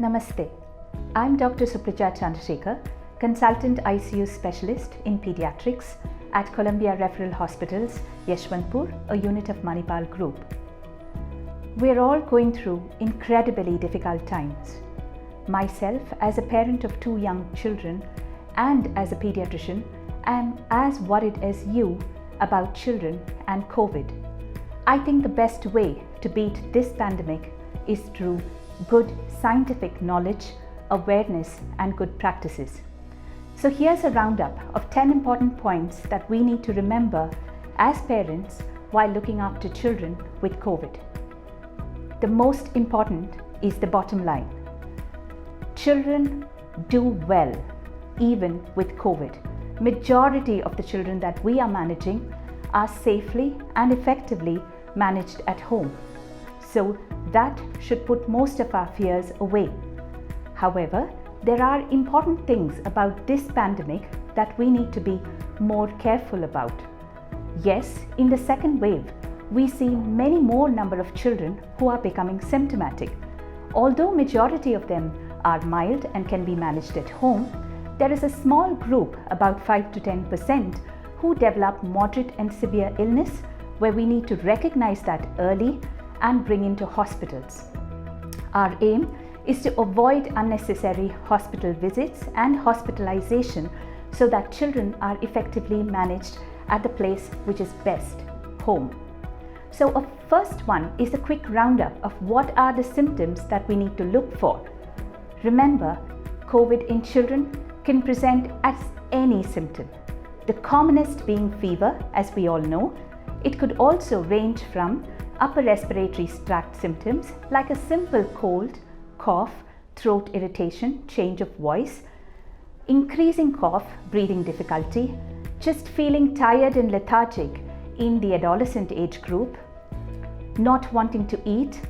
Namaste. I'm Dr. Supricha Chandrasekhar, Consultant ICU Specialist in Pediatrics at Columbia Referral Hospitals, Yeshwanthpur, a unit of Manipal Group. We're all going through incredibly difficult times. Myself, as a parent of 2 young children and as a pediatrician, am as worried as you about children and COVID. I think the best way to beat this pandemic is through good scientific knowledge, awareness, and good practices. So here's a roundup of 10 important points that we need to remember as parents while looking after children with COVID. The most important is the bottom line. Children do well even with COVID. Majority of the children that we are managing are safely and effectively managed at home. So that should put most of our fears away. However, there are important things about this pandemic that we need to be more careful about. Yes, in the second wave, we see many more number of children who are becoming symptomatic. Although majority of them are mild and can be managed at home, there is a small group, about 5 to 10%, who develop moderate and severe illness where we need to recognize that early and bring into hospitals. Our aim is to avoid unnecessary hospital visits and hospitalization so that children are effectively managed at the place which is best, home. So a first one is a quick roundup of what are the symptoms that we need to look for. Remember, COVID in children can present as any symptom. The commonest being fever, as we all know. It could also range from upper respiratory tract symptoms like a simple cold, cough, throat irritation, change of voice, increasing cough, breathing difficulty, just feeling tired and lethargic in the adolescent age group, not wanting to eat,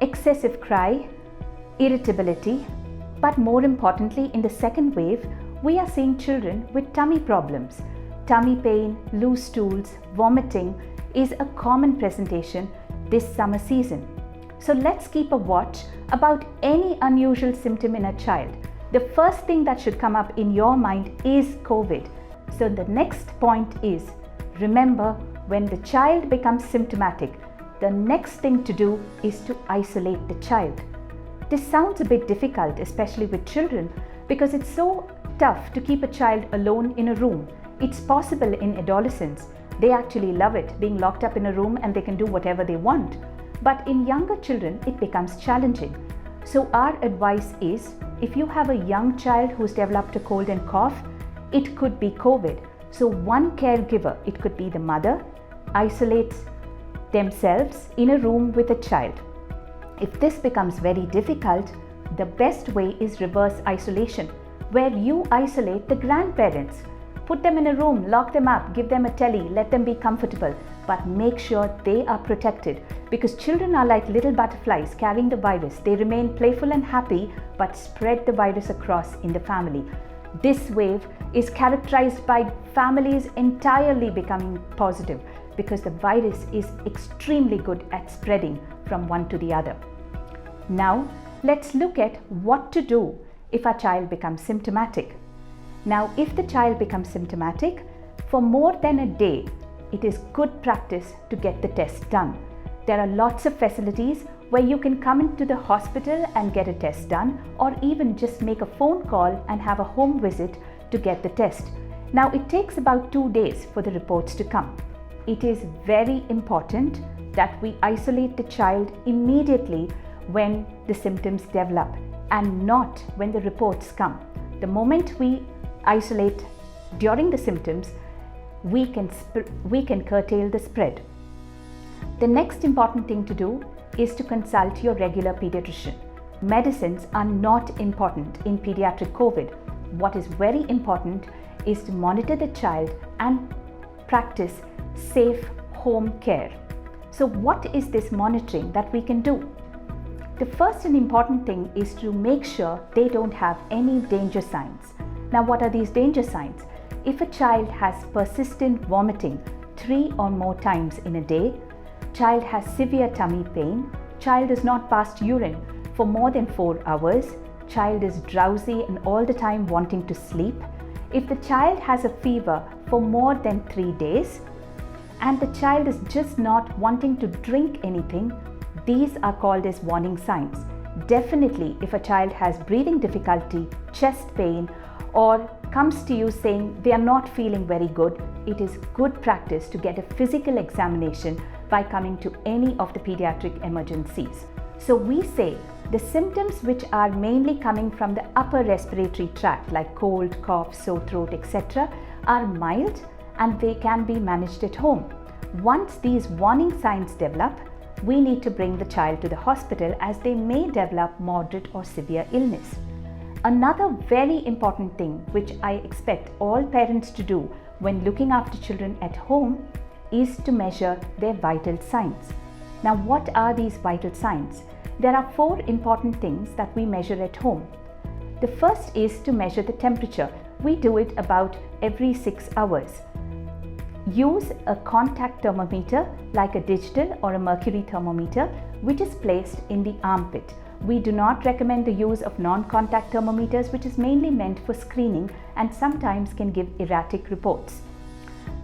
excessive cry, irritability, but more importantly, in the second wave, we are seeing children with tummy problems. Tummy pain, loose stools, vomiting is a common presentation this summer season. So let's keep a watch about any unusual symptom in a child. The first thing that should come up in your mind is COVID. So the next point is, remember, when the child becomes symptomatic, the next thing to do is to isolate the child. This sounds a bit difficult, especially with children, because it's so tough to keep a child alone in a room. It's possible in adolescents. They actually love it, being locked up in a room and they can do whatever they want. But in younger children, it becomes challenging. So our advice is, if you have a young child who's developed a cold and cough, it could be COVID. So one caregiver, it could be the mother, isolates themselves in a room with a child. If this becomes very difficult, the best way is reverse isolation, where you isolate the grandparents. Put them in a room, lock them up, give them a telly, let them be comfortable, but make sure they are protected, because children are like little butterflies carrying the virus. They remain playful and happy, but spread the virus across in the family. This wave is characterized by families entirely becoming positive because the virus is extremely good at spreading from one to the other. Now, let's look at what to do if a child becomes symptomatic. Now, if the child becomes symptomatic, for more than a day, it is good practice to get the test done. There are lots of facilities where you can come into the hospital and get a test done, or even just make a phone call and have a home visit to get the test. Now, it takes about 2 days for the reports to come. It is very important that we isolate the child immediately when the symptoms develop and not when the reports come. The moment we isolate during the symptoms, we can curtail the spread. The next important thing to do is to consult your regular pediatrician. Medicines are not important in pediatric COVID. What is very important is to monitor the child and practice safe home care. So what is this monitoring that we can do? The first and important thing is to make sure they don't have any danger signs. Now, what are these danger signs? If a child has persistent vomiting 3 or more times in a day, child has severe tummy pain, child is not passed urine for more than 4 hours, child is drowsy and all the time wanting to sleep, if the child has a fever for more than 3 days, and the child is just not wanting to drink anything, these are called as warning signs. Definitely, if a child has breathing difficulty, chest pain, or comes to you saying they are not feeling very good, it is good practice to get a physical examination by coming to any of the pediatric emergencies. So we say the symptoms which are mainly coming from the upper respiratory tract like cold, cough, sore throat, etc. are mild and they can be managed at home. Once these warning signs develop, we need to bring the child to the hospital as they may develop moderate or severe illness. Another very important thing which I expect all parents to do when looking after children at home is to measure their vital signs. Now, what are these vital signs? There are 4 important things that we measure at home. The first is to measure the temperature. We do it about every 6 hours. Use a contact thermometer like a digital or a mercury thermometer which is placed in the armpit. We do not recommend the use of non-contact thermometers, which is mainly meant for screening and sometimes can give erratic reports.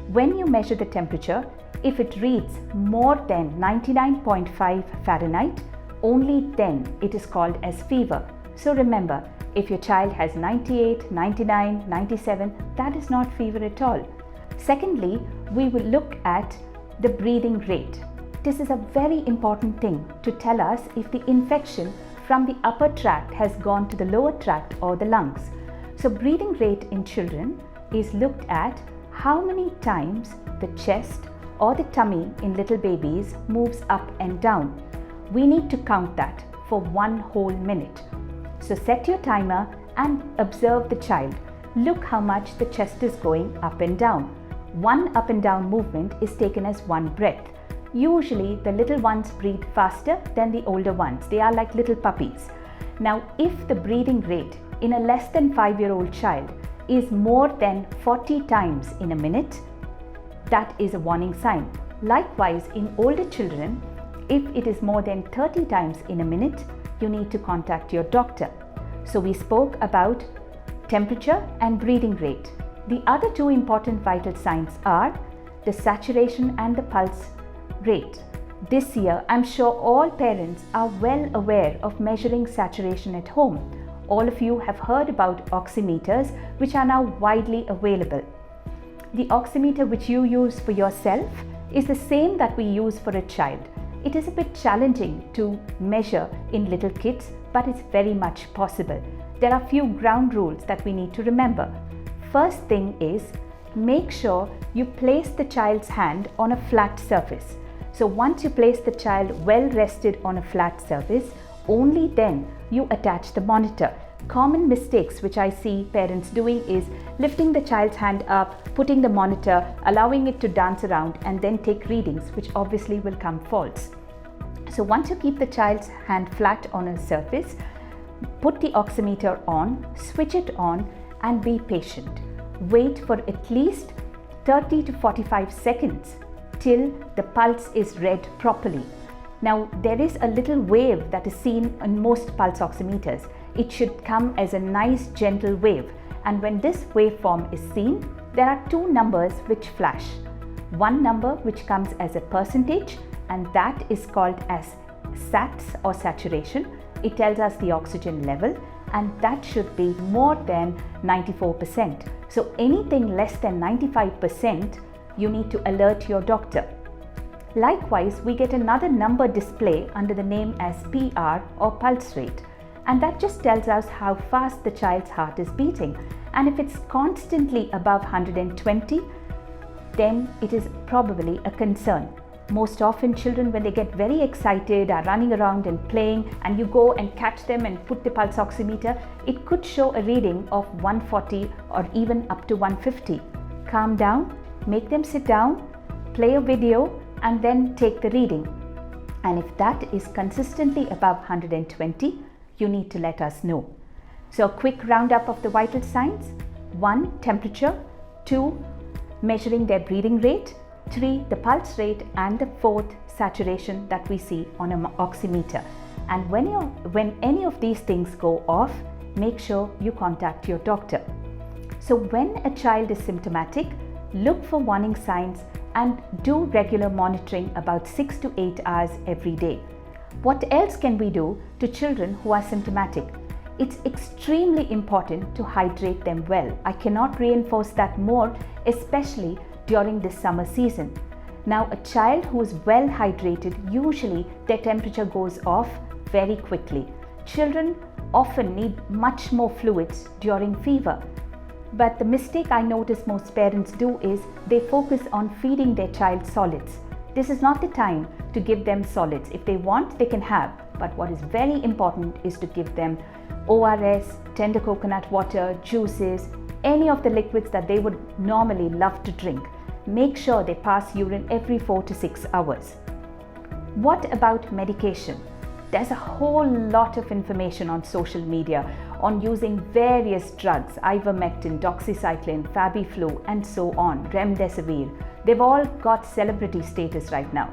When you measure the temperature, if it reads more than 99.5 Fahrenheit, only then it is called as fever. So remember, if your child has 98, 99, 97, that is not fever at all. Secondly, we will look at the breathing rate. This is a very important thing to tell us if the infection from the upper tract has gone to the lower tract or the lungs. So breathing rate in children is looked at how many times the chest or the tummy in little babies moves up and down. We need to count that for 1 whole minute. So set your timer and observe the child. Look how much the chest is going up and down. 1 up and down movement is taken as 1 breath. Usually the little ones breathe faster than the older ones. They are like little puppies. Now, if the breathing rate in a less than 5-year-old child is more than 40 times in a minute, that is a warning sign. Likewise, in older children, if it is more than 30 times in a minute, you need to contact your doctor. So we spoke about temperature and breathing rate. The other 2 important vital signs are the saturation and the pulse rate. This year, I'm sure all parents are well aware of measuring saturation at home. All of you have heard about oximeters, which are now widely available. The oximeter which you use for yourself is the same that we use for a child. It is a bit challenging to measure in little kids, but it's very much possible. There are few ground rules that we need to remember. First thing is, make sure you place the child's hand on a flat surface. So once you place the child well rested on a flat surface, only then you attach the monitor. Common mistakes which I see parents doing is lifting the child's hand up, putting the monitor, allowing it to dance around and then take readings, which obviously will come false. So once you keep the child's hand flat on a surface, put the oximeter on, switch it on and be patient. Wait for at least 30 to 45 seconds till the pulse is read properly. Now, there is a little wave that is seen on most pulse oximeters. It should come as a nice gentle wave, and when this waveform is seen, there are 2 numbers which flash. One number which comes as a percentage, and that is called as SATS or saturation. It tells us the oxygen level, and that should be more than 94%. So anything less than 95%, you need to alert your doctor. Likewise, we get another number display under the name as PR or pulse rate, and that just tells us how fast the child's heart is beating. And if it's constantly above 120, then it is probably a concern. Most often children, when they get very excited, are running around and playing, and you go and catch them and put the pulse oximeter, it could show a reading of 140 or even up to 150. Calm down, make them sit down, play a video, and then take the reading. And if that is consistently above 120, you need to let us know. So a quick roundup of the vital signs: 1, temperature; 2, measuring their breathing rate; 3, the pulse rate; and the 4th, saturation that we see on an oximeter. And when any of these things go off, make sure you contact your doctor. So when a child is symptomatic, look for warning signs and do regular monitoring about 6 to 8 hours every day. What else can we do to children who are symptomatic? It's extremely important to hydrate them well. I cannot reinforce that more, especially during this summer season. Now, a child who is well hydrated, usually their temperature goes off very quickly. Children often need much more fluids during fever. But the mistake I notice most parents do is they focus on feeding their child solids. This is not the time to give them solids. If they want, they can have. But what is very important is to give them ORS, tender coconut water, juices, any of the liquids that they would normally love to drink. Make sure they pass urine every 4 to 6 hours. What about medication? There's a whole lot of information on social media on using various drugs, ivermectin, doxycycline, Fabiflu, and so on, remdesivir. They've all got celebrity status right now.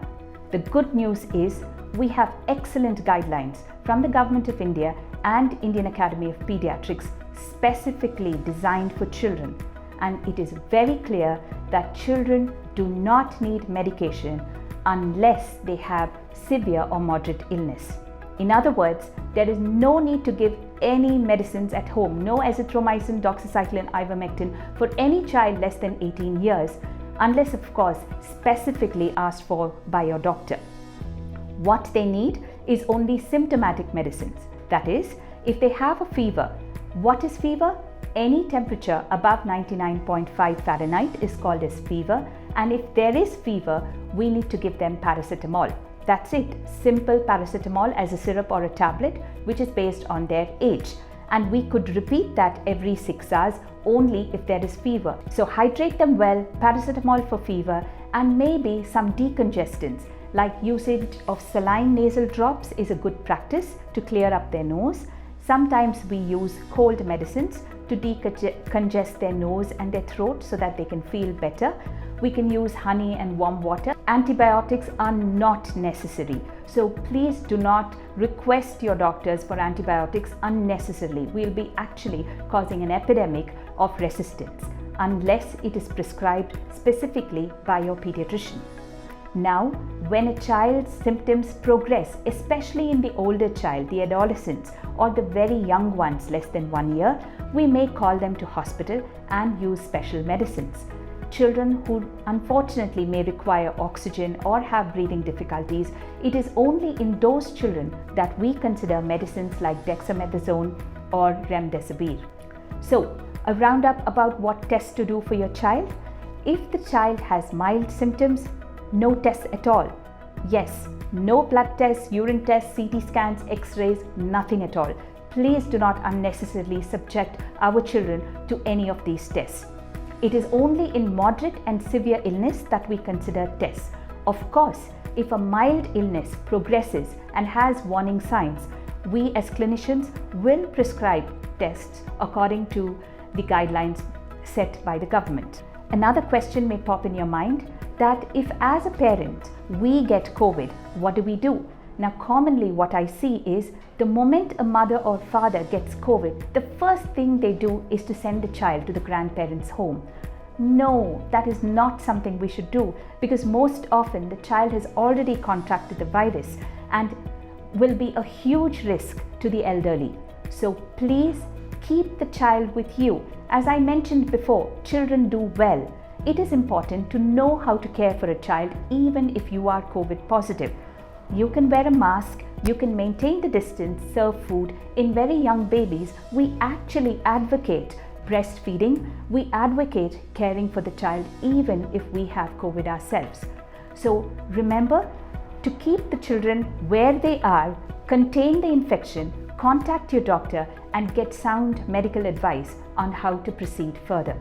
The good news is we have excellent guidelines from the Government of India and Indian Academy of Pediatrics specifically designed for children. And it is very clear that children do not need medication unless they have severe or moderate illness. In other words, there is no need to give any medicines at home, no azithromycin, doxycycline, ivermectin for any child less than 18 years, unless of course specifically asked for by your doctor. What they need is only symptomatic medicines. That is, if they have a fever. What is fever? Any temperature above 99.5 Fahrenheit is called as fever, and if there is fever, we need to give them paracetamol. That's it, simple paracetamol as a syrup or a tablet, which is based on their age. And we could repeat that every 6 hours only if there is fever. So hydrate them well, paracetamol for fever, and maybe some decongestants like usage of saline nasal drops is a good practice to clear up their nose. Sometimes we use cold medicines to decongest their nose and their throat so that they can feel better. We can use honey and warm water. Antibiotics are not necessary. So please do not request your doctors for antibiotics unnecessarily. We'll be actually causing an epidemic of resistance unless it is prescribed specifically by your pediatrician. Now, when a child's symptoms progress, especially in the older child, the adolescents, or the very young ones less than 1 year, we may call them to hospital and use special medicines. Children who unfortunately may require oxygen or have breathing difficulties, it is only in those children that we consider medicines like dexamethasone or remdesivir. So, a roundup about what tests to do for your child. If the child has mild symptoms, no tests at all. Yes, no blood tests, urine tests, CT scans, X-rays, nothing at all. Please do not unnecessarily subject our children to any of these tests. It is only in moderate and severe illness that we consider tests. Of course, if a mild illness progresses and has warning signs, we as clinicians will prescribe tests according to the guidelines set by the government. Another question may pop in your mind that if as a parent we get COVID, what do we do? Now commonly what I see is the moment a mother or father gets COVID, the first thing they do is to send the child to the grandparents' home. No, that is not something we should do, because most often the child has already contracted the virus and will be a huge risk to the elderly. So please keep the child with you. As I mentioned before, children do well. It is important to know how to care for a child even if you are COVID positive. You can wear a mask, you can maintain the distance, serve food. In very young babies, we actually advocate breastfeeding. We advocate caring for the child even if we have COVID ourselves. So remember to keep the children where they are, contain the infection, contact your doctor and get sound medical advice on how to proceed further.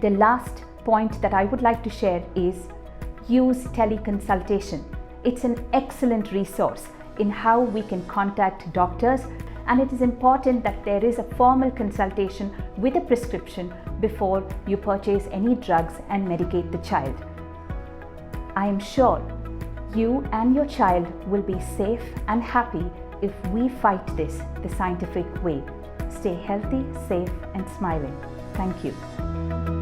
The last point that I would like to share is use teleconsultation. It's an excellent resource in how we can contact doctors, and it is important that there is a formal consultation with a prescription before you purchase any drugs and medicate the child. I am sure You and your child will be safe and happy if we fight this the scientific way. Stay healthy, safe, and smiling. Thank you.